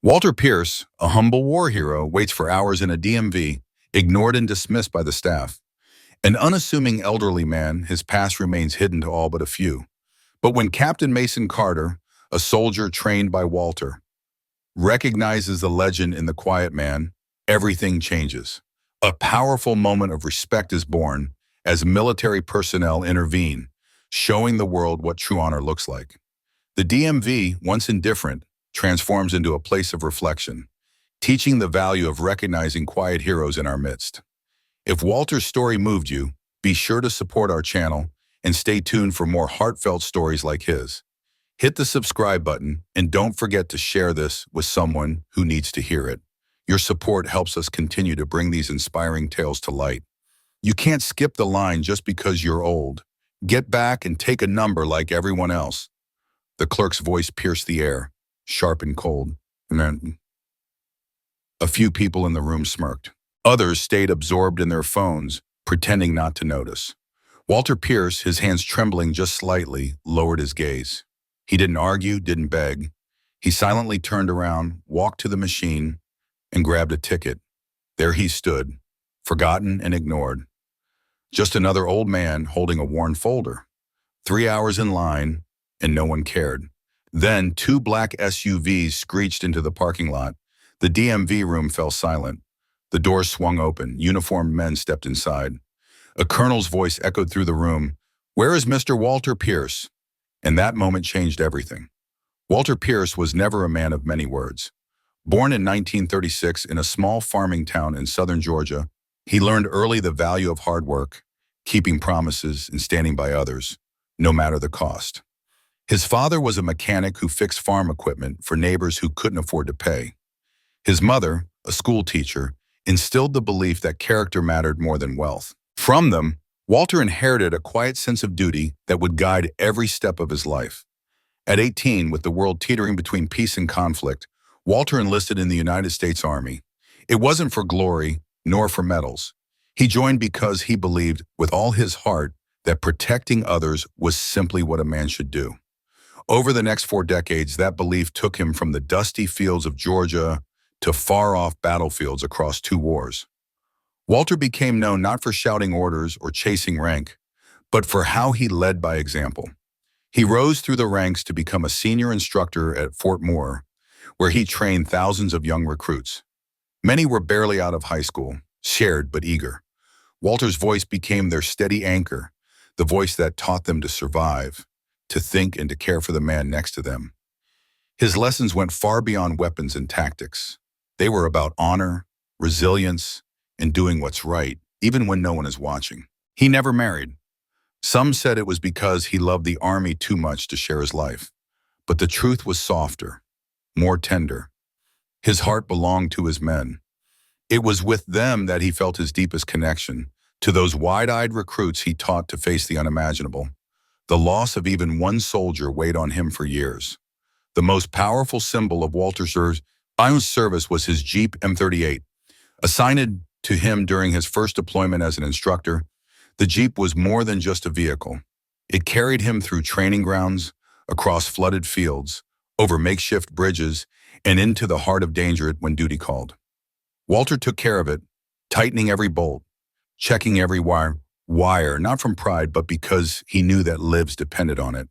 Walter Pierce, a humble war hero, waits for hours in a DMV, ignored and dismissed by the staff. An unassuming elderly man, his past remains hidden to all but a few. But when Captain Mason Carter, a soldier trained by Walter, recognizes the legend in the quiet man, everything changes. A powerful moment of respect is born as military personnel intervene, showing the world what true honor looks like. The DMV, once indifferent, transforms into a place of reflection, teaching the value of recognizing quiet heroes in our midst. If Walter's story moved you, be sure to support our channel and stay tuned for more heartfelt stories like his. Hit the subscribe button and don't forget to share this with someone who needs to hear it. Your support helps us continue to bring these inspiring tales to light. You can't skip the line just because you're old. Get back and take a number like everyone else. The clerk's voice pierced the air, sharp and cold, and then a few people in the room smirked. Others stayed absorbed in their phones, pretending not to notice. Walter Pierce, his hands trembling just slightly, lowered his gaze. He didn't argue, didn't beg. He silently turned around, walked to the machine, and grabbed a ticket. There he stood, forgotten and ignored. Just another old man holding a worn folder. 3 hours in line, and no one cared. Then 2 black SUVs screeched into the parking lot. The DMV room fell silent. The doors swung open. Uniformed men stepped inside. A colonel's voice echoed through the room. "Where is Mr. Walter Pierce?" And that moment changed everything. Walter Pierce was never a man of many words. Born in 1936 in a small farming town in southern Georgia, he learned early the value of hard work, keeping promises, and standing by others, no matter the cost. His father was a mechanic who fixed farm equipment for neighbors who couldn't afford to pay. His mother, a schoolteacher, instilled the belief that character mattered more than wealth. From them, Walter inherited a quiet sense of duty that would guide every step of his life. At 18, with the world teetering between peace and conflict, Walter enlisted in the United States Army. It wasn't for glory, nor for medals. He joined because he believed with all his heart that protecting others was simply what a man should do. Over the next 4 decades, that belief took him from the dusty fields of Georgia to far-off battlefields across 2 wars. Walter became known not for shouting orders or chasing rank, but for how he led by example. He rose through the ranks to become a senior instructor at Fort Moore, where he trained thousands of young recruits. Many were barely out of high school, scared but eager. Walter's voice became their steady anchor, the voice that taught them to survive, to think and to care for the man next to them. His lessons went far beyond weapons and tactics. They were about honor, resilience, and doing what's right, even when no one is watching. He never married. Some said it was because he loved the Army too much to share his life. But the truth was softer, more tender. His heart belonged to his men. It was with them that he felt his deepest connection, to those wide-eyed recruits he taught to face the unimaginable. The loss of even one soldier weighed on him for years. The most powerful symbol of Walter's service was his Jeep M38. Assigned to him during his first deployment as an instructor, the Jeep was more than just a vehicle. It carried him through training grounds, across flooded fields, over makeshift bridges, and into the heart of danger when duty called. Walter took care of it, tightening every bolt, checking every wire, not from pride, but because he knew that lives depended on it.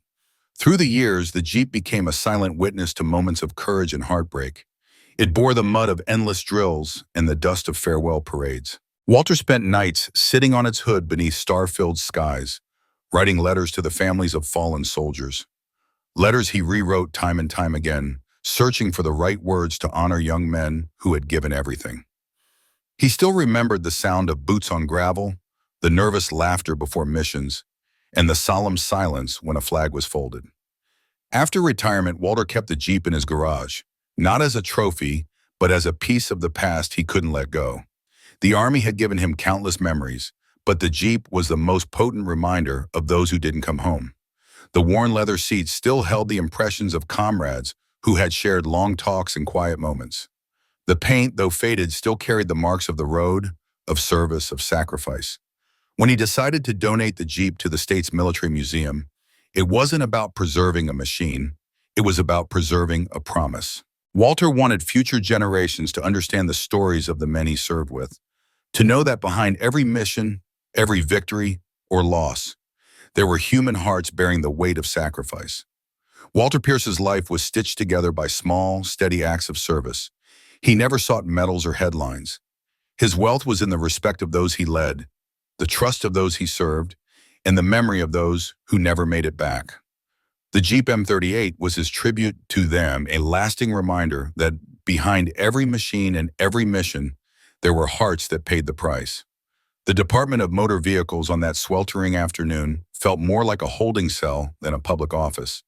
Through the years, the Jeep became a silent witness to moments of courage and heartbreak. It bore the mud of endless drills and the dust of farewell parades. Walter spent nights sitting on its hood beneath star-filled skies, writing letters to the families of fallen soldiers. Letters he rewrote time and time again, searching for the right words to honor young men who had given everything. He still remembered the sound of boots on gravel, the nervous laughter before missions, and the solemn silence when a flag was folded. After retirement, Walter kept the Jeep in his garage, not as a trophy, but as a piece of the past he couldn't let go. The Army had given him countless memories, but the Jeep was the most potent reminder of those who didn't come home. The worn leather seats still held the impressions of comrades who had shared long talks and quiet moments. The paint, though faded, still carried the marks of the road, of service, of sacrifice. When he decided to donate the Jeep to the state's military museum, it wasn't about preserving a machine, it was about preserving a promise. Walter wanted future generations to understand the stories of the men he served with, to know that behind every mission, every victory, or loss, there were human hearts bearing the weight of sacrifice. Walter Pierce's life was stitched together by small, steady acts of service. He never sought medals or headlines. His wealth was in the respect of those he led, the trust of those he served, and the memory of those who never made it back. The Jeep M38 was his tribute to them, a lasting reminder that behind every machine and every mission, there were hearts that paid the price. The Department of Motor Vehicles on that sweltering afternoon felt more like a holding cell than a public office.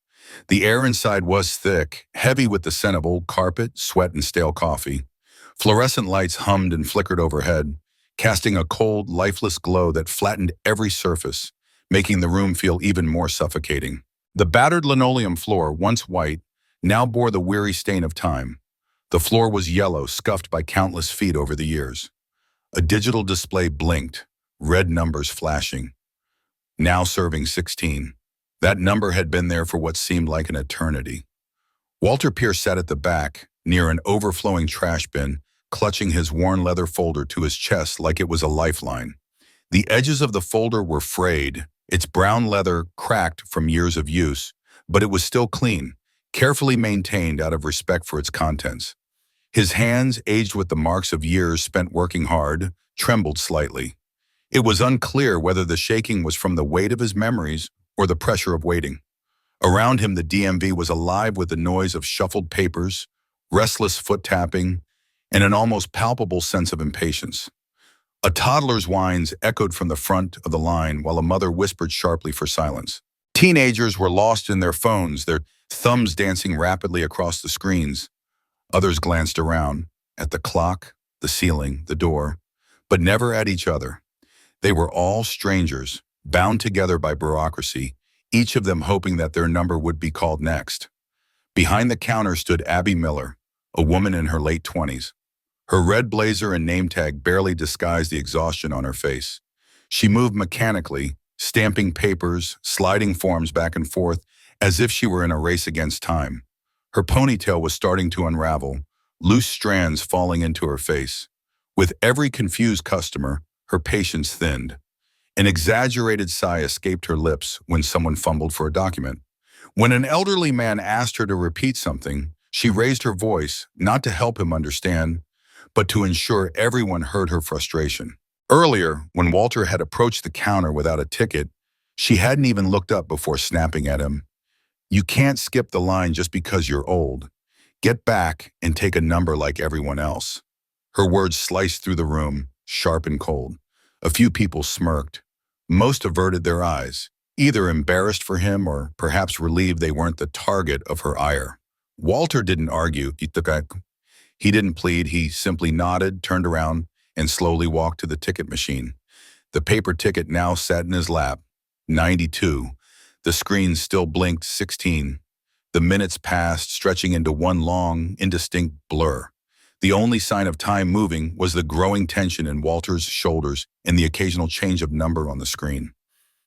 The air inside was thick, heavy with the scent of old carpet, sweat, and stale coffee. Fluorescent lights hummed and flickered overhead, casting a cold, lifeless glow that flattened every surface, making the room feel even more suffocating. The battered linoleum floor, once white, now bore the weary stain of time. The floor was yellow, scuffed by countless feet over the years. A digital display blinked, red numbers flashing. Now serving 16. That number had been there for what seemed like an eternity. Walter Pierce sat at the back, near an overflowing trash bin, clutching his worn leather folder to his chest like it was a lifeline. The edges of the folder were frayed, its brown leather cracked from years of use, but it was still clean, carefully maintained out of respect for its contents. His hands, aged with the marks of years spent working hard, trembled slightly. It was unclear whether the shaking was from the weight of his memories or the pressure of waiting. Around him, the DMV was alive with the noise of shuffled papers, restless foot tapping, and an almost palpable sense of impatience. A toddler's whines echoed from the front of the line while a mother whispered sharply for silence. Teenagers were lost in their phones, their thumbs dancing rapidly across the screens. Others glanced around, at the clock, the ceiling, the door, but never at each other. They were all strangers, bound together by bureaucracy, each of them hoping that their number would be called next. Behind the counter stood Abby Miller, a woman in her late 20s. Her red blazer and name tag barely disguised the exhaustion on her face. She moved mechanically, stamping papers, sliding forms back and forth, as if she were in a race against time. Her ponytail was starting to unravel, loose strands falling into her face. With every confused customer, her patience thinned. An exaggerated sigh escaped her lips when someone fumbled for a document. When an elderly man asked her to repeat something, she raised her voice, not to help him understand, but to ensure everyone heard her frustration. Earlier, when Walter had approached the counter without a ticket, she hadn't even looked up before snapping at him. "You can't skip the line just because you're old. Get back and take a number like everyone else." Her words sliced through the room, sharp and cold. A few people smirked. Most averted their eyes, either embarrassed for him or perhaps relieved they weren't the target of her ire. Walter didn't argue. He didn't plead. He simply nodded, turned around, and slowly walked to the ticket machine. The paper ticket now sat in his lap. 92. The screen still blinked 16. The minutes passed, stretching into one long, indistinct blur. The only sign of time moving was the growing tension in Walter's shoulders and the occasional change of number on the screen.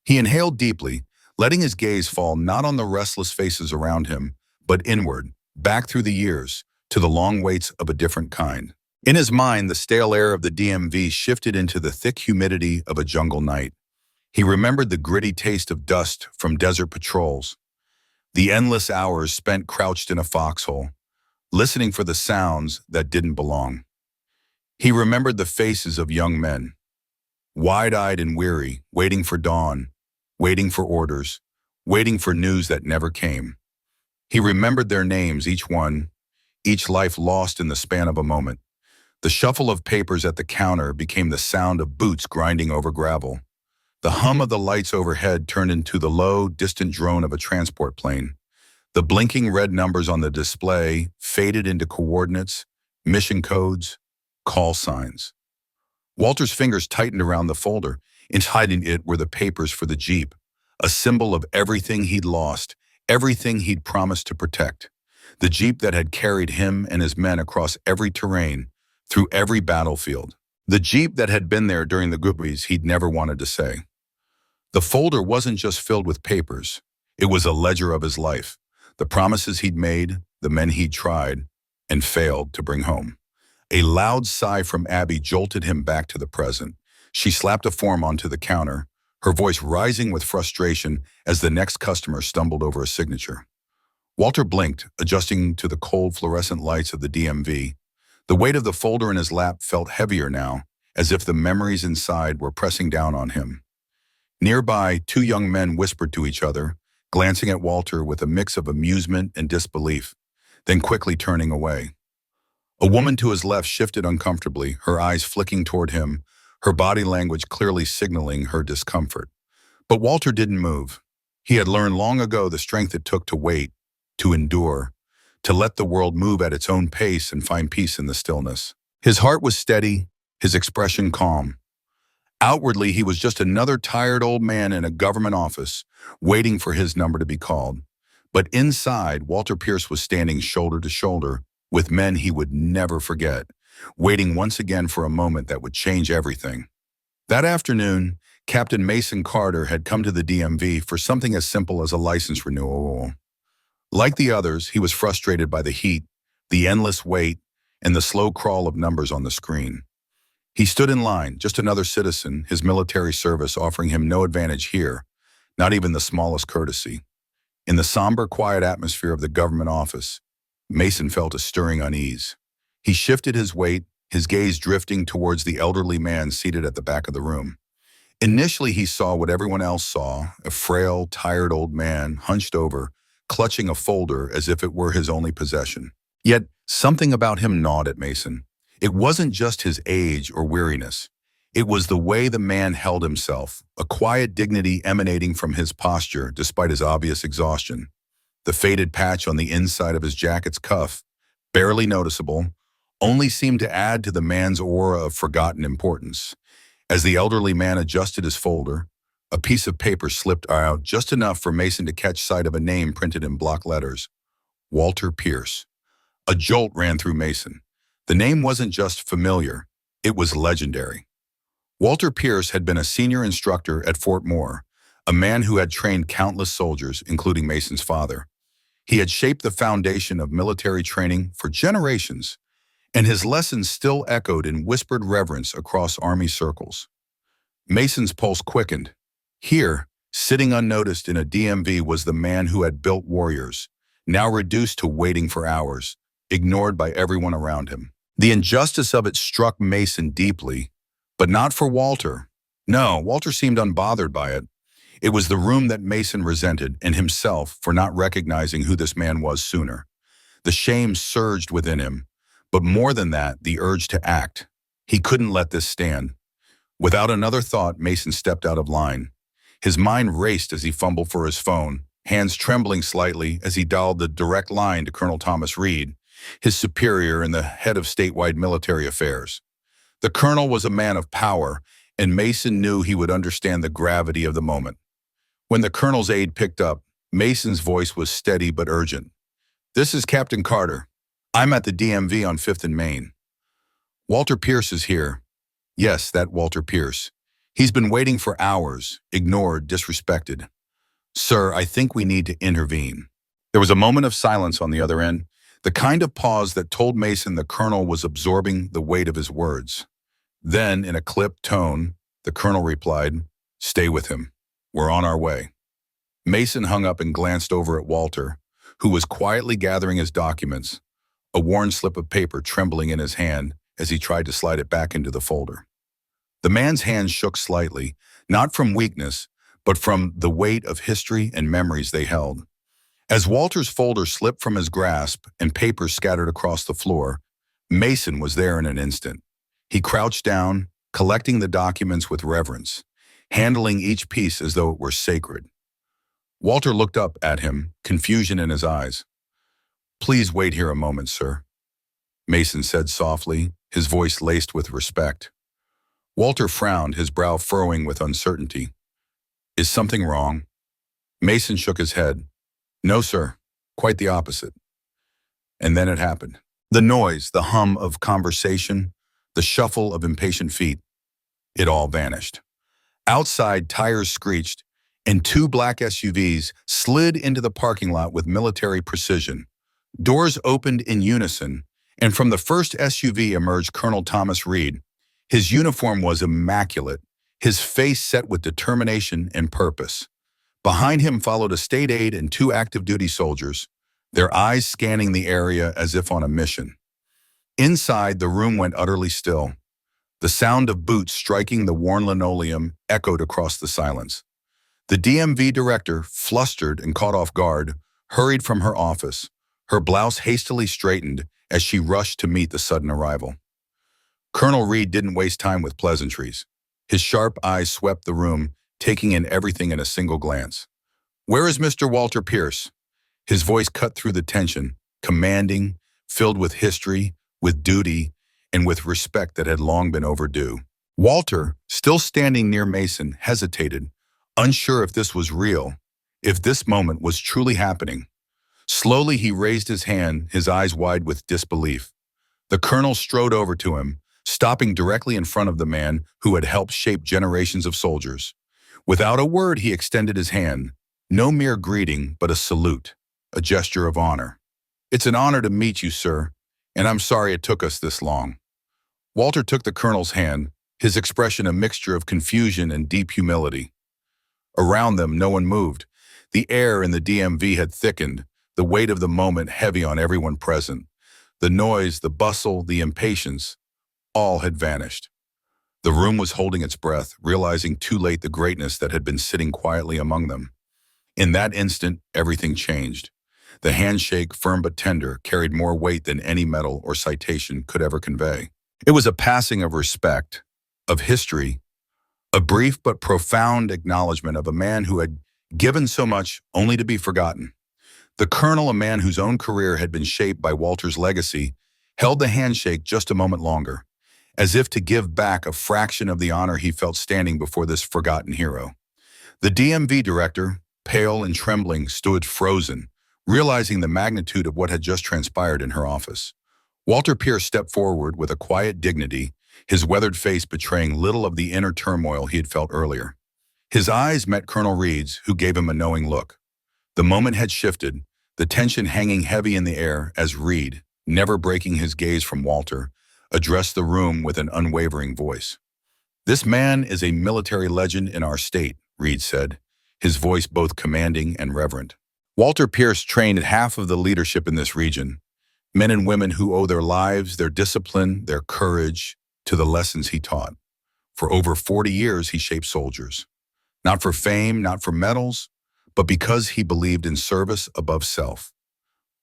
He inhaled deeply, letting his gaze fall not on the restless faces around him, but inward, back through the years, to the long waits of a different kind. In his mind, the stale air of the DMV shifted into the thick humidity of a jungle night. He remembered the gritty taste of dust from desert patrols, the endless hours spent crouched in a foxhole, listening for the sounds that didn't belong. He remembered the faces of young men, wide-eyed and weary, waiting for dawn, waiting for orders, waiting for news that never came. He remembered their names, each one, each life lost in the span of a moment. The shuffle of papers at the counter became the sound of boots grinding over gravel. The hum of the lights overhead turned into the low, distant drone of a transport plane. The blinking red numbers on the display faded into coordinates, mission codes, call signs. Walter's fingers tightened around the folder. Inside it were the papers for the Jeep, a symbol of everything he'd lost, everything he'd promised to protect. The Jeep that had carried him and his men across every terrain, through every battlefield. The Jeep that had been there during the goodbyes he'd never wanted to say. The folder wasn't just filled with papers. It was a ledger of his life. The promises he'd made, the men he'd tried, and failed to bring home. A loud sigh from Abby jolted him back to the present. She slapped a form onto the counter, her voice rising with frustration as the next customer stumbled over a signature. Walter blinked, adjusting to the cold fluorescent lights of the DMV. The weight of the folder in his lap felt heavier now, as if the memories inside were pressing down on him. Nearby, two young men whispered to each other, glancing at Walter with a mix of amusement and disbelief, then quickly turning away. A woman to his left shifted uncomfortably, her eyes flicking toward him, her body language clearly signaling her discomfort. But Walter didn't move. He had learned long ago the strength it took to wait, to endure, to let the world move at its own pace and find peace in the stillness. His heart was steady, his expression calm. Outwardly, he was just another tired old man in a government office, waiting for his number to be called. But inside, Walter Pierce was standing shoulder to shoulder with men he would never forget, waiting once again for a moment that would change everything. That afternoon, Captain Mason Carter had come to the DMV for something as simple as a license renewal. Like the others, he was frustrated by the heat, the endless wait, and the slow crawl of numbers on the screen. He stood in line, just another citizen, his military service offering him no advantage here, not even the smallest courtesy. In the somber, quiet atmosphere of the government office, Mason felt a stirring unease. He shifted his weight, his gaze drifting towards the elderly man seated at the back of the room. Initially, he saw what everyone else saw, a frail, tired old man, hunched over, clutching a folder as if it were his only possession. Yet, something about him gnawed at Mason. It wasn't just his age or weariness. It was the way the man held himself, a quiet dignity emanating from his posture despite his obvious exhaustion. The faded patch on the inside of his jacket's cuff, barely noticeable, only seemed to add to the man's aura of forgotten importance. As the elderly man adjusted his folder, a piece of paper slipped out just enough for Mason to catch sight of a name printed in block letters. Walter Pierce. A jolt ran through Mason. The name wasn't just familiar, it was legendary. Walter Pierce had been a senior instructor at Fort Moore, a man who had trained countless soldiers, including Mason's father. He had shaped the foundation of military training for generations, and his lessons still echoed in whispered reverence across Army circles. Mason's pulse quickened. Here, sitting unnoticed in a DMV was the man who had built warriors, now reduced to waiting for hours, ignored by everyone around him. The injustice of it struck Mason deeply, but not for Walter. No, Walter seemed unbothered by it. It was the room that Mason resented, and himself for not recognizing who this man was sooner. The shame surged within him, but more than that, the urge to act. He couldn't let this stand. Without another thought, Mason stepped out of line. His mind raced as he fumbled for his phone, hands trembling slightly as he dialed the direct line to Colonel Thomas Reed, his superior and the head of statewide military affairs. The colonel was a man of power, and Mason knew he would understand the gravity of the moment. When the colonel's aide picked up, Mason's voice was steady but urgent. "This is Captain Carter. I'm at the DMV on 5th and Main. Walter Pierce is here." Yes, that Walter Pierce. He's been waiting for hours, ignored, disrespected. "Sir, I think we need to intervene." There was a moment of silence on the other end, the kind of pause that told Mason the colonel was absorbing the weight of his words. Then, in a clipped tone, the colonel replied, "Stay with him. We're on our way." Mason hung up and glanced over at Walter, who was quietly gathering his documents, a worn slip of paper trembling in his hand as he tried to slide it back into the folder. The man's hands shook slightly, not from weakness, but from the weight of history and memories they held. As Walter's folder slipped from his grasp and papers scattered across the floor, Mason was there in an instant. He crouched down, collecting the documents with reverence, handling each piece as though it were sacred. Walter looked up at him, confusion in his eyes. "Please wait here a moment, sir," Mason said softly, his voice laced with respect. Walter frowned, his brow furrowing with uncertainty. "Is something wrong?" Mason shook his head. "No, sir. Quite the opposite." And then it happened. The noise, the hum of conversation, the shuffle of impatient feet, it all vanished. Outside, tires screeched, and two black SUVs slid into the parking lot with military precision. Doors opened in unison, And from the first SUV emerged Colonel Thomas Reed. His uniform was immaculate, his face set with determination and purpose. Behind him followed a state aide and two active duty soldiers, their eyes scanning the area as if on a mission. Inside, the room went utterly still. The sound of boots striking the worn linoleum echoed across the silence. The DMV director, flustered and caught off guard, hurried from her office, her blouse hastily straightened as she rushed to meet the sudden arrival. Colonel Reed didn't waste time with pleasantries. His sharp eyes swept the room, taking in everything in a single glance. "Where is Mr. Walter Pierce?" His voice cut through the tension, commanding, filled with history, with duty, and with respect that had long been overdue. Walter, still standing near Mason, hesitated, unsure if this was real, if this moment was truly happening. Slowly he raised his hand, his eyes wide with disbelief. The colonel strode over to him, stopping directly in front of the man who had helped shape generations of soldiers. Without a word, he extended his hand, no mere greeting, but a salute, a gesture of honor. "It's an honor to meet you, sir, and I'm sorry it took us this long." Walter took the colonel's hand, his expression a mixture of confusion and deep humility. Around them, no one moved. The air in the DMV had thickened, the weight of the moment heavy on everyone present. The noise, the bustle, the impatience, all had vanished. The room was holding its breath, realizing too late the greatness that had been sitting quietly among them. In that instant, everything changed. The handshake, firm but tender, carried more weight than any medal or citation could ever convey. It was a passing of respect, of history, a brief but profound acknowledgement of a man who had given so much only to be forgotten. The colonel, a man whose own career had been shaped by Walter's legacy, held the handshake just a moment longer, as if to give back a fraction of the honor he felt standing before this forgotten hero. The DMV director, pale and trembling, stood frozen, realizing the magnitude of what had just transpired in her office. Walter Pierce stepped forward with a quiet dignity, his weathered face betraying little of the inner turmoil he had felt earlier. His eyes met Colonel Reed's, who gave him a knowing look. The moment had shifted, the tension hanging heavy in the air as Reed, never breaking his gaze from Walter, addressed the room with an unwavering voice. "This man is a military legend in our state," Reed said, his voice both commanding and reverent. "Walter Pierce trained half of the leadership in this region, men and women who owe their lives, their discipline, their courage to the lessons he taught. For over 40 years, he shaped soldiers. Not for fame, not for medals, but because he believed in service above self."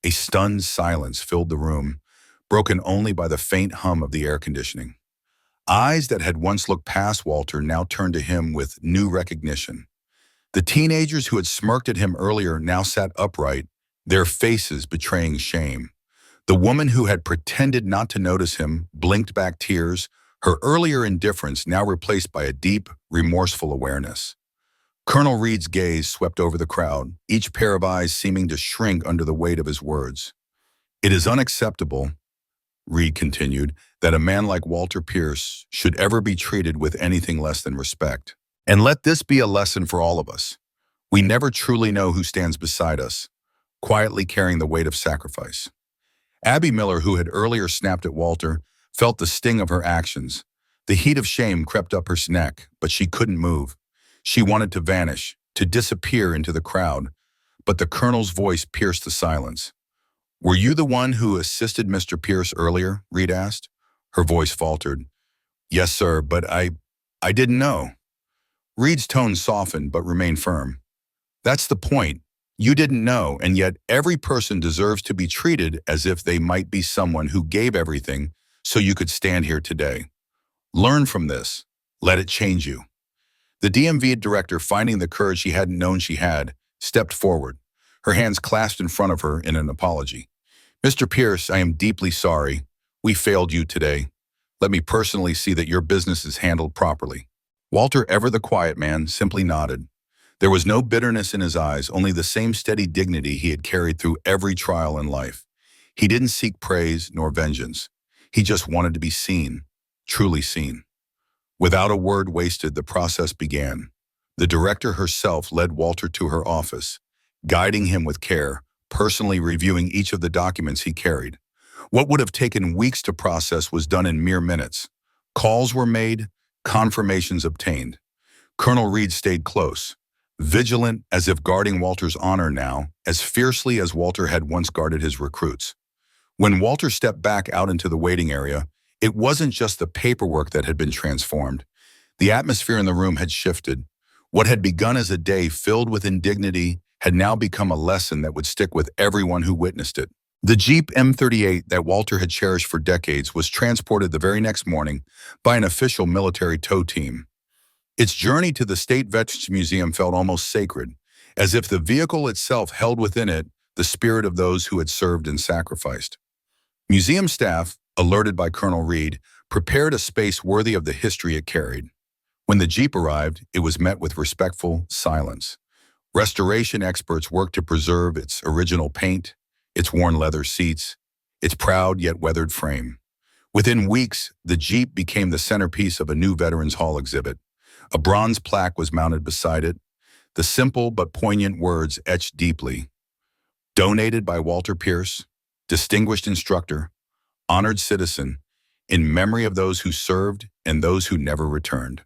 A stunned silence filled the room, broken only by the faint hum of the air conditioning. Eyes that had once looked past Walter now turned to him with new recognition. The teenagers who had smirked at him earlier now sat upright, their faces betraying shame. The woman who had pretended not to notice him blinked back tears, her earlier indifference now replaced by a deep, remorseful awareness. Colonel Reed's gaze swept over the crowd, each pair of eyes seeming to shrink under the weight of his words. "It is unacceptable," Reed continued, "that a man like Walter Pierce should ever be treated with anything less than respect. And let this be a lesson for all of us. We never truly know who stands beside us, quietly carrying the weight of sacrifice." Abby Miller, who had earlier snapped at Walter, felt the sting of her actions. The heat of shame crept up her neck, but she couldn't move. She wanted to vanish, to disappear into the crowd, but the colonel's voice pierced the silence. "Were you the one who assisted Mr. Pierce earlier?" Reed asked. Her voice faltered. "Yes, sir, but I didn't know." Reed's tone softened but remained firm. "That's the point. You didn't know, and yet every person deserves to be treated as if they might be someone who gave everything so you could stand here today. Learn from this. Let it change you." The DMV director, finding the courage she hadn't known she had, stepped forward, her hands clasped in front of her in an apology. "Mr. Pierce, I am deeply sorry. We failed you today. Let me personally see that your business is handled properly." Walter, ever the quiet man, simply nodded. There was no bitterness in his eyes, only the same steady dignity he had carried through every trial in life. He didn't seek praise nor vengeance. He just wanted to be seen, truly seen. Without a word wasted, the process began. The director herself led Walter to her office, guiding him with care, personally reviewing each of the documents he carried. What would have taken weeks to process was done in mere minutes. Calls were made, confirmations obtained. Colonel Reed stayed close, vigilant as if guarding Walter's honor now, as fiercely as Walter had once guarded his recruits. When Walter stepped back out into the waiting area, it wasn't just the paperwork that had been transformed. The atmosphere in the room had shifted. What had begun as a day filled with indignity had now become a lesson that would stick with everyone who witnessed it. The Jeep M38 that Walter had cherished for decades was transported the very next morning by an official military tow team. Its journey to the State Veterans Museum felt almost sacred, as if the vehicle itself held within it the spirit of those who had served and sacrificed. Museum staff, alerted by Colonel Reed, prepared a space worthy of the history it carried. When the Jeep arrived, it was met with respectful silence. Restoration experts worked to preserve its original paint, its worn leather seats, its proud yet weathered frame. Within weeks, the Jeep became the centerpiece of a new Veterans Hall exhibit. A bronze plaque was mounted beside it, the simple but poignant words etched deeply. Donated by Walter Pierce, distinguished instructor, honored citizen, in memory of those who served and those who never returned.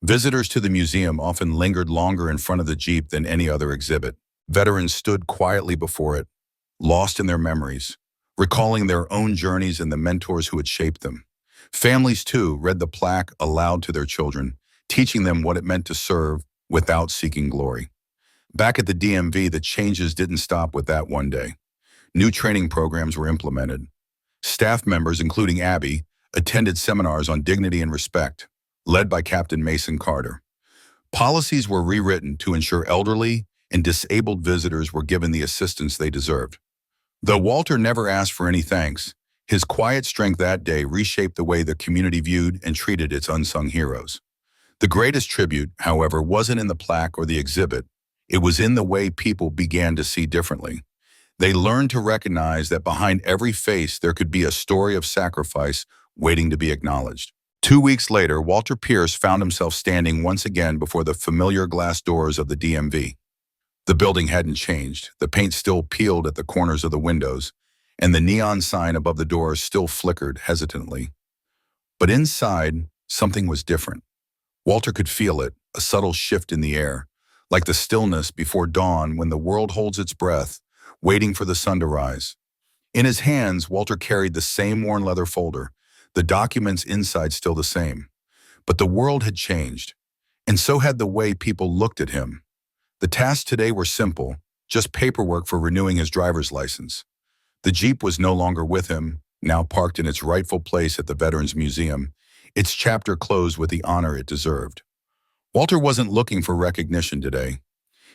Visitors to the museum often lingered longer in front of the Jeep than any other exhibit. Veterans stood quietly before it, lost in their memories, recalling their own journeys and the mentors who had shaped them. Families, too, read the plaque aloud to their children, teaching them what it meant to serve without seeking glory. Back at the DMV, the changes didn't stop with that one day. New training programs were implemented. Staff members, including Abby, attended seminars on dignity and respect, led by Captain Mason Carter. Policies were rewritten to ensure elderly and disabled visitors were given the assistance they deserved. Though Walter never asked for any thanks, his quiet strength that day reshaped the way the community viewed and treated its unsung heroes. The greatest tribute, however, wasn't in the plaque or the exhibit. It was in the way people began to see differently. They learned to recognize that behind every face there could be a story of sacrifice waiting to be acknowledged. 2 weeks later, Walter Pierce found himself standing once again before the familiar glass doors of the DMV. The building hadn't changed. The paint still peeled at the corners of the windows, and the neon sign above the doors still flickered hesitantly. But inside, something was different. Walter could feel it, a subtle shift in the air, like the stillness before dawn when the world holds its breath, waiting for the sun to rise. In his hands, Walter carried the same worn leather folder, the documents inside still the same. But the world had changed, and so had the way people looked at him. The tasks today were simple, just paperwork for renewing his driver's license. The Jeep was no longer with him, now parked in its rightful place at the Veterans Museum, its chapter closed with the honor it deserved. Walter wasn't looking for recognition today.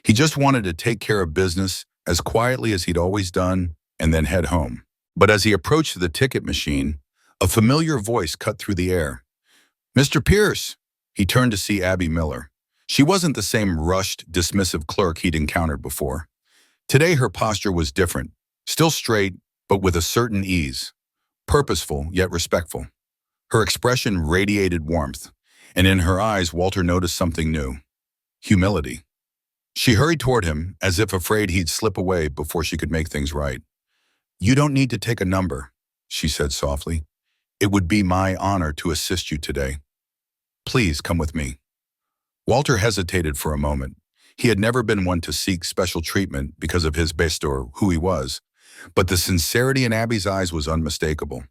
He just wanted to take care of business as quietly as he'd always done and then head home. But as he approached the ticket machine, a familiar voice cut through the air. "Mr. Pierce!" He turned to see Abby Miller. She wasn't the same rushed, dismissive clerk he'd encountered before. Today her posture was different, still straight, but with a certain ease, purposeful yet respectful. Her expression radiated warmth, and in her eyes Walter noticed something new: humility. She hurried toward him, as if afraid he'd slip away before she could make things right. "You don't need to take a number," she said softly. "It would be my honor to assist you today. Please come with me." Walter hesitated for a moment. He had never been one to seek special treatment because of his best or who he was, but the sincerity in Abby's eyes was unmistakable.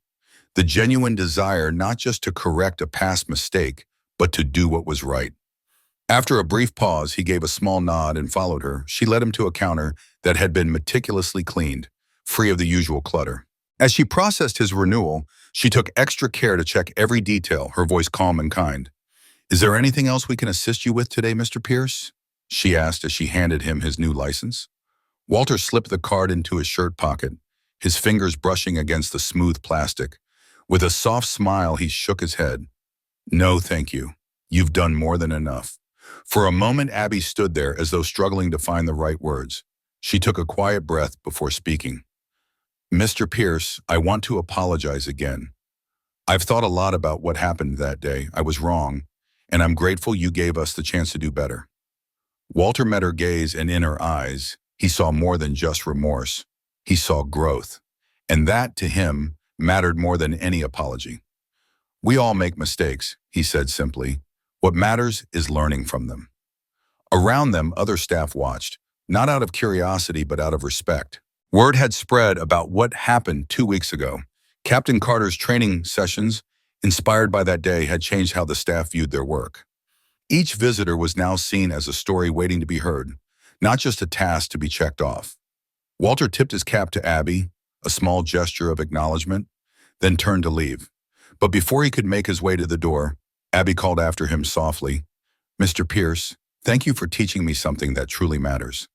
The genuine desire not just to correct a past mistake, but to do what was right. After a brief pause, he gave a small nod and followed her. She led him to a counter that had been meticulously cleaned, free of the usual clutter. As she processed his renewal, she took extra care to check every detail, her voice calm and kind. "Is there anything else we can assist you with today, Mr. Pierce?" she asked as she handed him his new license. Walter slipped the card into his shirt pocket, his fingers brushing against the smooth plastic. With a soft smile, he shook his head. "No, thank you. You've done more than enough." For a moment, Abby stood there as though struggling to find the right words. She took a quiet breath before speaking. "Mr. Pierce, I want to apologize again. I've thought a lot about what happened that day. I was wrong, and I'm grateful you gave us the chance to do better." Walter met her gaze, and in her eyes, he saw more than just remorse. He saw growth. And that, to him, mattered more than any apology. "We all make mistakes," he said simply. "What matters is learning from them." Around them, other staff watched, not out of curiosity but out of respect. Word had spread about what happened 2 weeks ago. Captain Carter's training sessions, inspired by that day, had changed how the staff viewed their work. Each visitor was now seen as a story waiting to be heard, not just a task to be checked off. Walter tipped his cap to Abby, a small gesture of acknowledgement, then turned to leave. But before he could make his way to the door, Abby called after him softly, "Mr. Pierce, thank you for teaching me something that truly matters."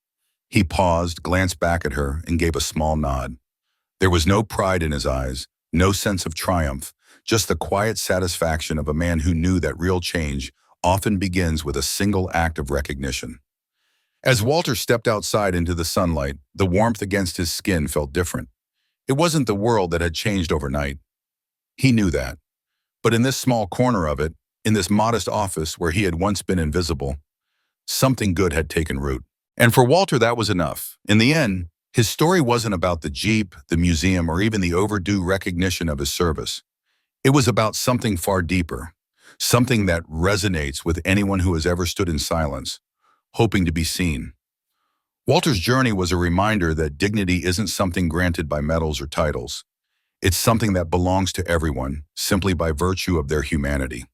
He paused, glanced back at her, and gave a small nod. There was no pride in his eyes, no sense of triumph, just the quiet satisfaction of a man who knew that real change often begins with a single act of recognition. As Walter stepped outside into the sunlight, the warmth against his skin felt different. It wasn't the world that had changed overnight. He knew that. But in this small corner of it, in this modest office where he had once been invisible, something good had taken root. And for Walter, that was enough. In the end, his story wasn't about the Jeep, the museum, or even the overdue recognition of his service. It was about something far deeper, something that resonates with anyone who has ever stood in silence, hoping to be seen. Walter's journey was a reminder that dignity isn't something granted by medals or titles. It's something that belongs to everyone, simply by virtue of their humanity.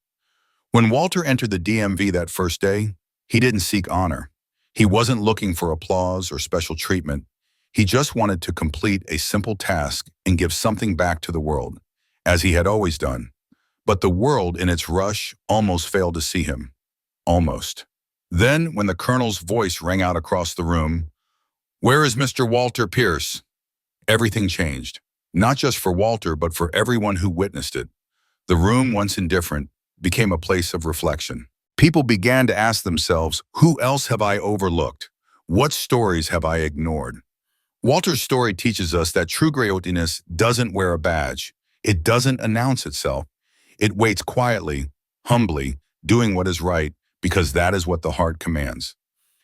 When Walter entered the DMV that first day, he didn't seek honor. He wasn't looking for applause or special treatment. He just wanted to complete a simple task and give something back to the world, as he had always done. But the world, in its rush, almost failed to see him. Almost. Then, when the colonel's voice rang out across the room, "Where is Mr. Walter Pierce?" everything changed. Not just for Walter, but for everyone who witnessed it. The room, once indifferent, became a place of reflection. People began to ask themselves, who else have I overlooked? What stories have I ignored? Walter's story teaches us that true greatness doesn't wear a badge. It doesn't announce itself. It waits quietly, humbly, doing what is right, because that is what the heart commands.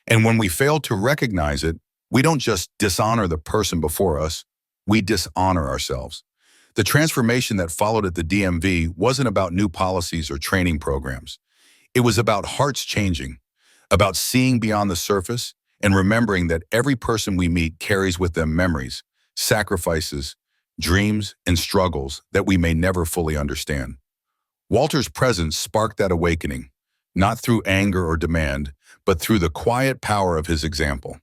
And when we fail to recognize it, we don't just dishonor the person before us, we dishonor ourselves. The transformation that followed at the DMV wasn't about new policies or training programs. It was about hearts changing, about seeing beyond the surface and remembering that every person we meet carries with them memories, sacrifices, dreams, and struggles that we may never fully understand. Walter's presence sparked that awakening, not through anger or demand, but through the quiet power of his example.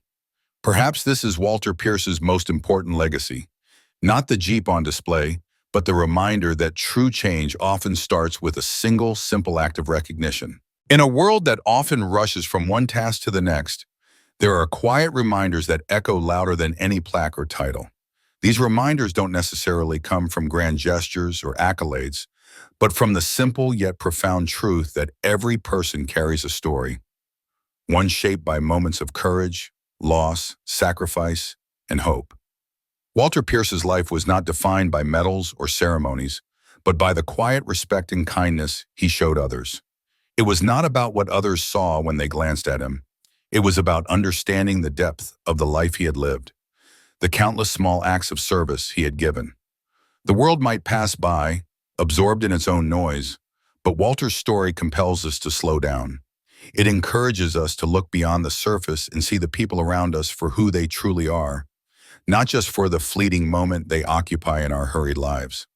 Perhaps this is Walter Pierce's most important legacy. Not the Jeep on display, but the reminder that true change often starts with a single, simple act of recognition. In a world that often rushes from one task to the next, there are quiet reminders that echo louder than any plaque or title. These reminders don't necessarily come from grand gestures or accolades, but from the simple yet profound truth that every person carries a story, one shaped by moments of courage, loss, sacrifice, and hope. Walter Pierce's life was not defined by medals or ceremonies, but by the quiet respect and kindness he showed others. It was not about what others saw when they glanced at him. It was about understanding the depth of the life he had lived, the countless small acts of service he had given. The world might pass by, absorbed in its own noise, but Walter's story compels us to slow down. It encourages us to look beyond the surface and see the people around us for who they truly are, not just for the fleeting moment they occupy in our hurried lives.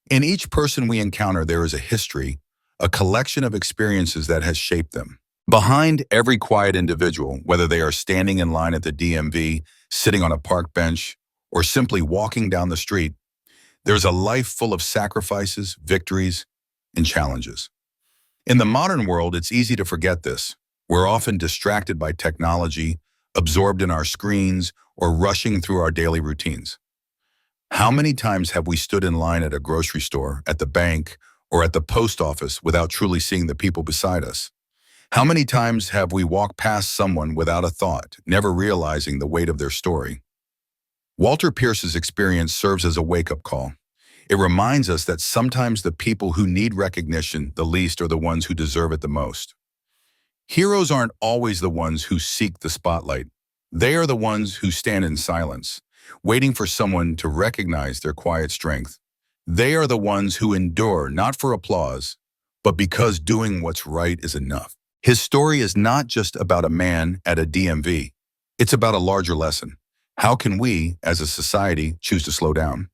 In each person we encounter, there is a history, a collection of experiences that has shaped them. Behind every quiet individual, whether they are standing in line at the DMV, sitting on a park bench, or simply walking down the street, there's a life full of sacrifices, victories, and challenges. In the modern world, it's easy to forget this. We're often distracted by technology, absorbed in our screens, or rushing through our daily routines. How many times have we stood in line at a grocery store, at the bank, or at the post office without truly seeing the people beside us? How many times have we walked past someone without a thought, never realizing the weight of their story? Walter Pierce's experience serves as a wake-up call. It reminds us that sometimes the people who need recognition the least are the ones who deserve it the most. Heroes aren't always the ones who seek the spotlight. They are the ones who stand in silence. waiting for someone to recognize their quiet strength. They are the ones who endure not for applause, but because doing what's right is enough. His story is not just about a man at a DMV. It's about a larger lesson. How can we, as a society, choose to slow down?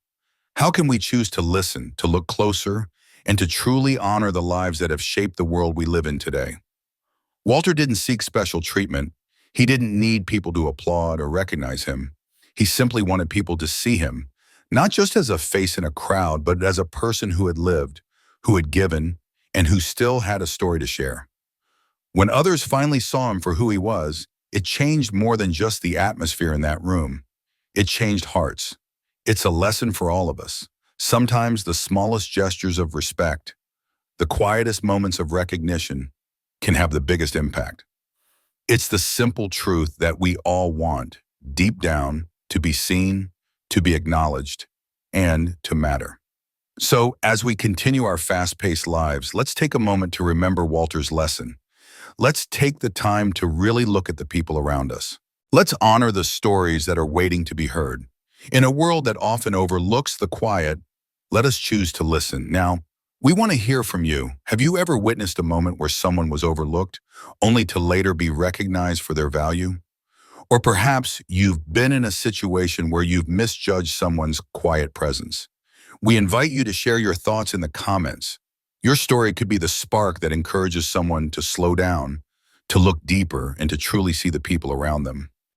How can we choose to listen, to look closer, and to truly honor the lives that have shaped the world we live in today? Walter didn't seek special treatment. He didn't need people to applaud or recognize him. He simply wanted people to see him, not just as a face in a crowd, but as a person who had lived, who had given, and who still had a story to share. When others finally saw him for who he was, it changed more than just the atmosphere in that room. It changed hearts. It's a lesson for all of us. Sometimes the smallest gestures of respect, the quietest moments of recognition, can have the biggest impact. It's the simple truth that we all want, deep down, to be seen, to be acknowledged, and to matter. So, as we continue our fast-paced lives, let's take a moment to remember Walter's lesson. Let's take the time to really look at the people around us. Let's honor the stories that are waiting to be heard. In a world that often overlooks the quiet, let us choose to listen. Now, we want to hear from you. Have you ever witnessed a moment where someone was overlooked, only to later be recognized for their value? Or perhaps you've been in a situation where you've misjudged someone's quiet presence. We invite you to share your thoughts in the comments. Your story could be the spark that encourages someone to slow down, to look deeper, and to truly see the people around them.